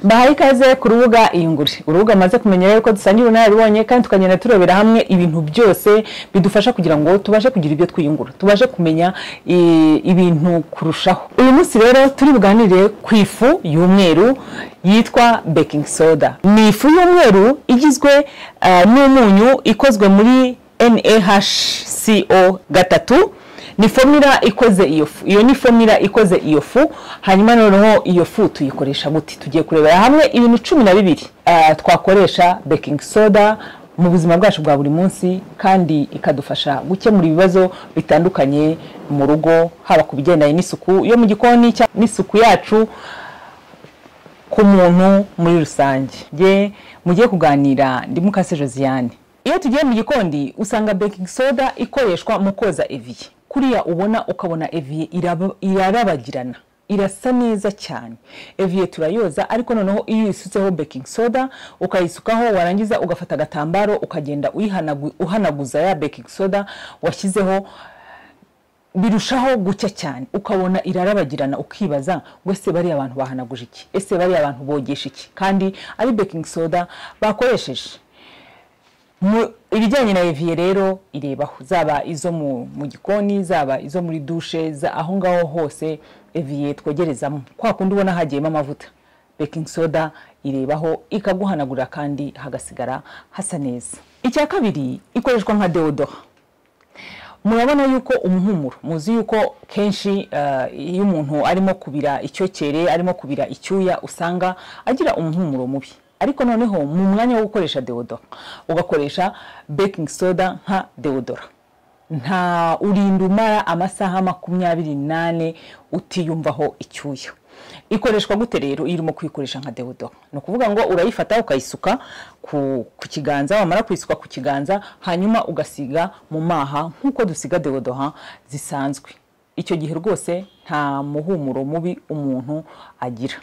Bahaye ikaze ku rubuga iyungure. Urubuga maze kumenyera yuko dusangira unaribonye kandi tukagenda turebera hamwe ibintu byose bidufasha kugira ngo tubashe kugira ibyo twiyungura. Tubashe kumenya ibintu kurushaho. Uyu munsi rero turi buganire ku ifu y'umweru yitwa baking soda. Ni ifu y'umweru igizwe n'umunyu ikozwe muri NaHCO3. Ni formula ikoze iyo fu. Iyo ni formula ikoze iyo fu. Hanyuma noneho iyo fu tuyikoresha gute? Tugiye kurebera hamwe ibintu 12 twakoresha baking soda mu buzima bwacu bwa buri munsi kandi ikadufasha gukemura ibibazo bitandukanye mu rugo, haba ku bigendanye n'isuku yo mu gikoni cyangwa n'isuku yacu ku muntu muri rusange. Mugiye kuganira ndi Mukase Josiane. Iyo tugiye mu gikondi usanga baking soda ikoreshwa mu koza eviye. Kuriya ubona ukabona eviye irarabagirana, irasa neza cyane. Eviye turayoza ariko noneho iyo isutseho baking soda ukayisukaho warangiza ugafata agatambaro ukagenda uhanaguza ya baking soda washyizeho, birushaho gucya cyane, ukabona irarabagirana ukibaza ngo ese bari abantu bahanaguje iki, ese bari abantu bogesha iki, kandi ari baking soda bakoresheje. Ibijyanye na eviye rero irebaho, zaba izo mu gikoni, zaba izo muri douche, aho ngaho hose eviye twogerezamo kwa kundi ubona hagiyemo amavuta, baking soda irebaho ikaguhanagura kandi hagasigara hasa neza. Icya kabiri, ikoreshwa nka deodorant. Murabona yuko umuhumuro, muzi yuko kenshi iyo umuntu arimo kubira icyokere, arimo kubira icyuya, usanga agira umuhumuro mubi. Ariko noneho mu mwanya wo gukoresha deodorant ugakoresha baking soda nka deodorant, nta urinda umara amasaha 28 utiyumvaho icyuya. Ikoreshwa gute rero irimo kwikoresha nka deodorant? No kuvuga ngo urayifata ukayisuka ku kiganza, wamara kwisuka ku kiganza hanyuma ugasiga mu maha nkuko dusiga deodorant zisanzwe. Icyo gihe rwose nta muhumuro mubi umuntu agira.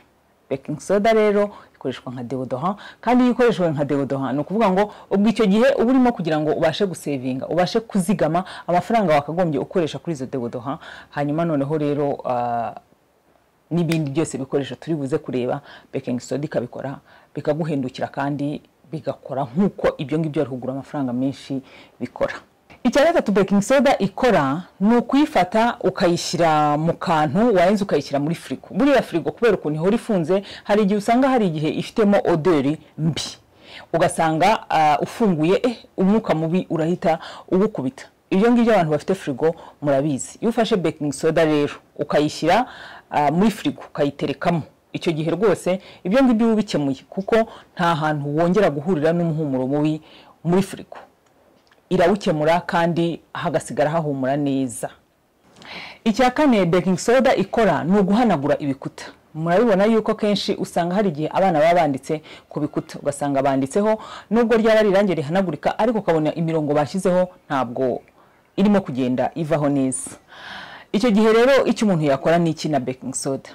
Baking soda rero ikoreshwa nka deodorant, kandi ikoreshwa nka deodorant no kuvuga ngo ubwo icyo gihe uburimo kugira ngo ubashe gusevinga, ubashe kuzigama amafaranga wakagombye ukoresha kuri izo deodorant. Hanyuma noneho rero n'ibindi byose bikoresha turi buze kureba, baking soda ikabikora bikaguhendukira kandi bigakora nkuko ibyo ngibyo ari kugura amafaranga menshi bikora. Icya gatatu baking soda ikora ni ukuyifata ukayishyira mu kantu, wayenze ukayishyira muri frigo. Buriya frigo kubera ukuntu ihora ifunze, hari igihe usanga hari igihe ifitemo odeur mbi, ugasanga ufunguye umwuka mubi urahita ugukubita. Ibyo ngibyo abantu bafite frigo murabizi. Iyo ufashe baking soda rero ukayishyira muri frigo ukayiterekamo, icyo gihe rwose ibyo ngibyo ubikemuye, kuko nta hantu wongera guhurira n'umuhumuro mubi muri frigo. Irawukemura kandi hagasigara hahumura neza. Icya kane baking soda ikora ni uguhanagura ibikuta. Murabibona yuko kenshi usanga hari igihe abana baba banditse ku bikuta, ugasanga banditseho nubwo ryaba rirangiye rihanagurika ariko ukabona imirongo bashyizeho ntabwo irimo kugenda ivaho neza. Icyo gihe rero icyo umuntu yakora ni iki na baking soda?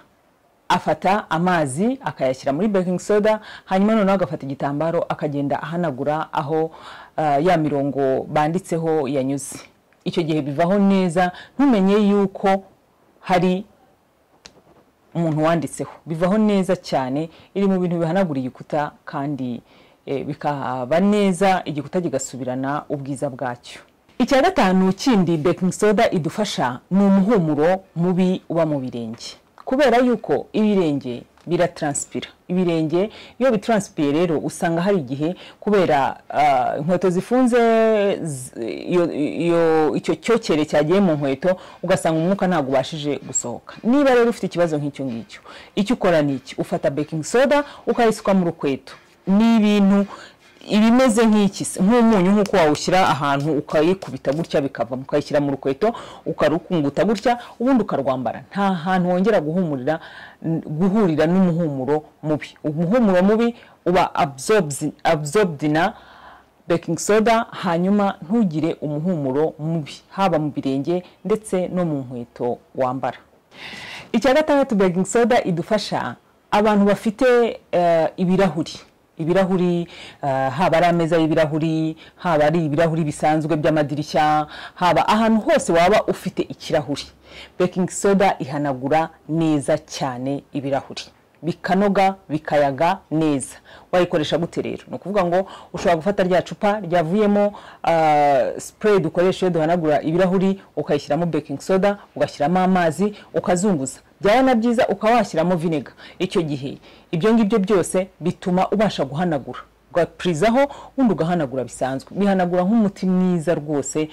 Afata amazi akayashyira muri baking soda, hanyuma noneho agafata igitambaro akagenda ahanagura aho ya mirongo banditseho yanyuze. Icyo gihe bivaho neza, ntumenye yuko hari umuntu wanditseho. Bivaho neza cyane, iri mu bintu bihanagura igikuta kandi bikaba neza, igikuta kigasubirana ubwiza bwacyo. Icya gatanu kindi baking soda idufasha ni umuhumuro mubi uba mu birenge. Kubera yuko ibirenge biratranspira. Ibirenge iyo bitranspire rero usanga hari igihe kubera inkweto zifunze, icyo cyokere cyagiye mu nkweto, ugasanga umwuka ntago ubashije gusohoka. Niba rero ufite ikibazo nk'icyo ngicyo, icyo ukora ni iki? Ufata baking soda ukayisuka mu rukweto. Ni ibintu ibimeze nk'ikisi, nk'umunyu nkuko wawushyira ahantu ukayikubita gutya bikava, mukayishyira mu rukweto ukarukunguta gutya, ubundi ukarwambara. Nta hantu wongera guhurira n'umuhumuro mubi. Umuhumuro mubi uba absorbed na baking soda, hanyuma ntugire umuhumuro mubi haba mu birenge ndetse no mu nkweto wambara. Icya gatandatu baking soda idufasha abantu bafite ibirahuri, haba ari ameza y'ibirahuri, haba ari ibirahuri bisanzwe by'amadirishya, haba ahantu hose waba ufite ikirahuri. Baking soda ihanagura neza cyane ibirahuri. bikanoga bikayaga neza. Wayikoresha gute rero? No kuvuga ngo ushobora gufata rya cupa ryavuyemo spray dukoresha duhanagura ibirahuri, ukayishyiramo baking soda, ugashyiramo amazi, ukazunguza. Byaba na byiza ukawashyiramo vinegar. Icyo gihe ibyo ngibyo byose bituma ubasha guhanagura, ugaprizaho undi ugahanagura bisanzwe. Bihanagura nk'umuti mwiza rwose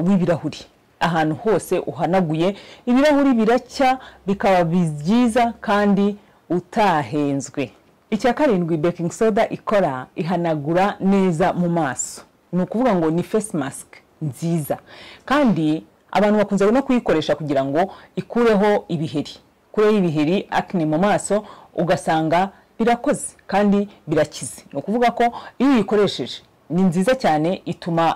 w'ibirahuri. Ahantu hose uhanaguye ibirahuri biracya bikaba byiza kandi utahenzwe. Icya karindwi baking soda ikora, ihanagura neza mu maso. Ni ukuvuga ngo ni face mask nziza, kandi abantu bakunze no kuyikoresha kugira ngo ikureho ibiheri. Kureho ibiheri, acne mu maso, ugasanga birakoze kandi birakize. Ni ukuvuga ko iyo uyikoresheje ni nziza cyane, ituma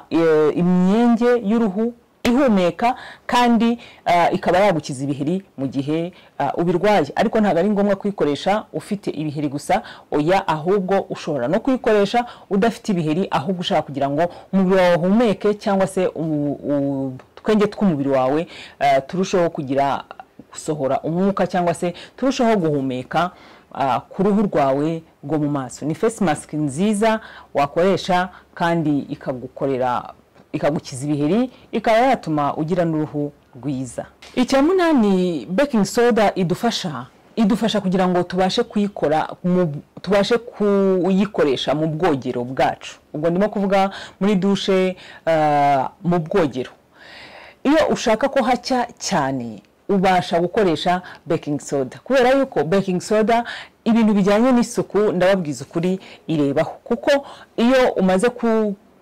imyenge y'uruhu ihumeka kandi ikaba yagukiza ibiheri mu gihe ubirwaye. Ariko ntabwo ari ngombwa kuyikoresha ufite ibiheri gusa, oya, ahubwo ushobora no kuyikoresha udafite ibiheri, ahubwo ushaka kugira ngo umubiri wawe uhumeke, cyangwa se twenge tw'umubiri wawe turushaho kugira gusohora umwuka, cyangwa se turushaho guhumeka ku ruhu rwawe rwo mu maso. Ni face mask nziza wakoresha kandi ikagukiza ibiheri, ikaba yatuma ugira n'uruhu rwiza. Icya munani baking soda idufasha kugira ngo tubashe kuyikoresha mu bwogero bwacu. Ubwo ndimo kuvuga muri dushe, mu bwogero. Iyo ushaka ko hacya cyane ubasha gukoresha baking soda, kubera yuko baking soda ibintu bijyanye n'isuku ndababwiza ukuri irebaho. Kuko iyo umaze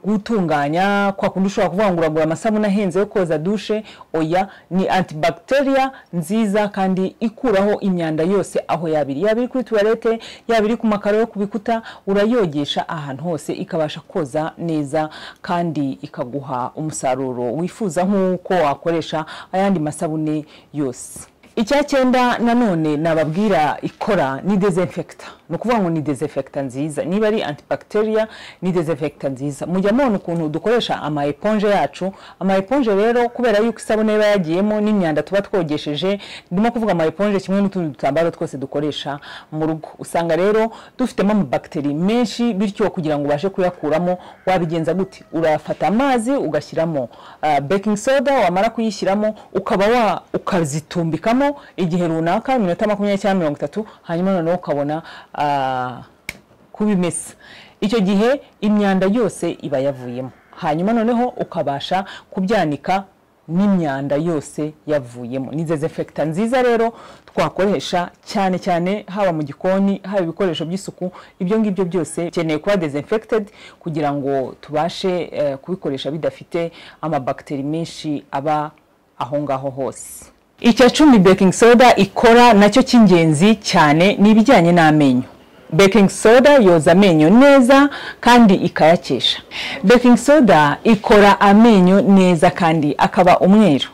gutunganya kwa kundi ushobora kuvuga ngo uragura amasabune ahenze yo koza dushe, oya, ni antibacteria nziza kandi ikuraho imyanda yose aho yabiri kuri toilette, yabiri ku makaro yo kubikuta, urayogesha ahantu hose ikabasha koza neza kandi ikaguha umusaruro wifuza nk'uko wakoresha ayandi masabune yose. Icya cyenda nanone nababwira ikora ni desinfecta. No kuvuga ngo ni desinfecta nziza, niba ari antibacteria ni desinfecta nziza. Mujya mubona ukuntu dukoresha ama eponge yacu. Ama eponge rero kubera yuko isabune iba yagiyemo n'imyanda tuba twogesheje, ndimo kuvuga ama eponge kimwe n'utundi dutambaro twose dukoresha mu rugo, usanga rero dufitemo amabacteri menshi, bityo kugira ngo ubashe kuyakuramo wabigenza gute? Urafata amazi ugashyiramo baking soda, wamara kuyishyiramo ukazitumbikamo igihe runaka, iminota 20 cyangwa 30, hanyuma noneho ukabona kubimesa. Icyo gihe imyanda yose iba yavuyemo, hanyuma noneho ukabasha kubyanika n'imyanda yose yavuyemo. Ni desinfecta nziza rero twakoresha cyane cyane haba mu gikoni, haba ibikoresho by'isuku. Ibyo ngibyo byose keneye kuba desinfected kugira ngo tubashe kubikoresha bidafite amabacteri menshi aba aho ngaho hose. Icya 10 baking soda ikora nacyo cy'ingenzi cyane ni ibijyanye n'amenyo. Baking soda yoza amenyo neza kandi ikayakesha. Baking soda ikora amenyo neza kandi akaba umweru.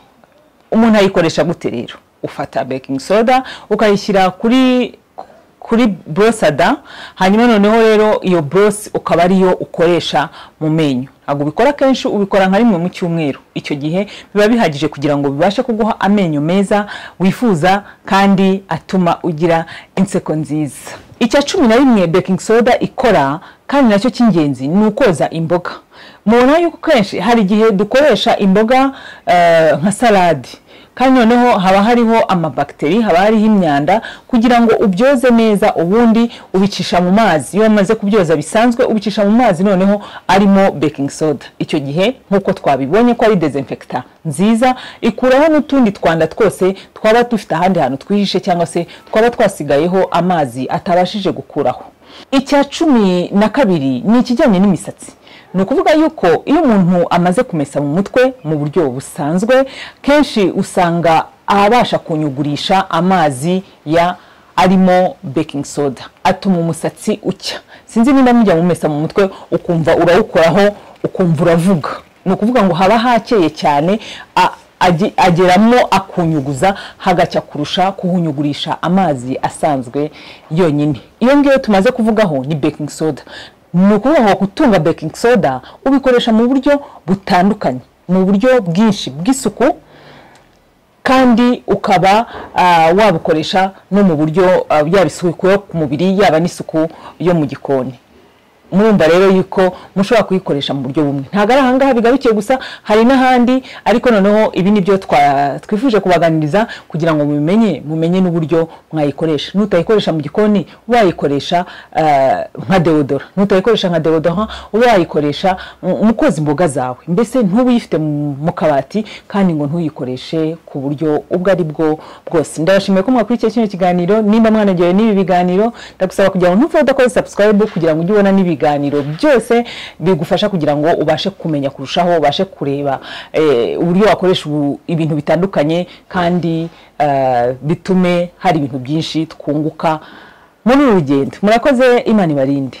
Umuntu ayikoresha gute rero? Ufata baking soda ukayishyira kuri brosada, hanyuma noneho rero iyo bros ukaba ariyo ukoresha mu menyo. Ntabwo ubikora kenshi, ubikora nka rimwe mu cyumweru. Icyo gihe biba bihagije kugira ngo bibashe kuguha amenyo meza wifuza kandi atuma ugira inseko nziza. Icya 11 baking soda ikora kandi nacyo cy'ingenzi ni ukoza imboga. Mubona yuko kenshi hari igihe dukoresha imboga nka salade, kandi noneho haba hariho amabacteri, haba hariho imyanda, kugira ngo ubyoze neza ubundi ubicisha mu mazi. Iyo umaze kubyoza bisanzwe ubicisha mu mazi noneho arimo baking soda. Icyo gihe nkuko twabibonye ko ari desinfecta nziza, ikuraho n'utundi twanda twose twaba dufite ahandi hantu twihishe, cyangwa se twaba twasigayeho amazi atabashije gukuraho. Icya 12 ni ikijyanye n'imisatsi. Ni ukuvuga yuko iyo umuntu amaze kumesa mu mutwe mu buryo busanzwe, kenshi usanga abasha kunyugurisha amazi arimo baking soda, atuma umusatsi ucya. Sinzi niba mujya mumesa mu mutwe ukumva urawukoraho ukumva uravuga. Ni ukuvuga ngo haba hakeye cyane, ageramo akunyuguza hagacya kurusha kuhunyugurisha amazi asanzwe yonyine. Iyo ngiyo tumaze kuvugaho ni baking soda. Ni ukuvuga ngo gutunga baking soda ubikoresha mu buryo butandukanye, mu buryo bwinshi bw'isuku, kandi ukaba wabukoresha no mu buryo yabisuku yo ku mubiri yaba n'isuku yo mu gikoni. Murumva rero yuko mushobora kuyikoresha mu buryo bumwe. Ntago ari ahangaha bigarukiye gusa, hari n'ahandi, ariko noneho ibi nibyo twifuje kubaganiriza kugira ngo mumenye n'uburyo mwayikoresha. Nutayikoresha mu gikoni, wayikoresha nka deodora. Nutayikoresha nka deodora, wayikoresha mu koza imboga zawe. Mbese ntubuyifite mu kabati kandi ngo ntuyikoreshe ku buryo ubwo ari bwo bwose. Ndabashimiye ko mwakurikiye kino kiganiro. Niba mwanagewe n'ibi biganiro, ndagusaba kugira ngo ntuve udakoze subscribe kugira ngo ujye ubona ibiganiro byose bigufasha kugira ngo ubashe kumenya kurushaho, ubashe kureba uburyo wakoresha ibintu bitandukanye, kandi bitume hari ibintu byinshi twunguka muri uru rugendo. Murakoze, Imana ibarinde.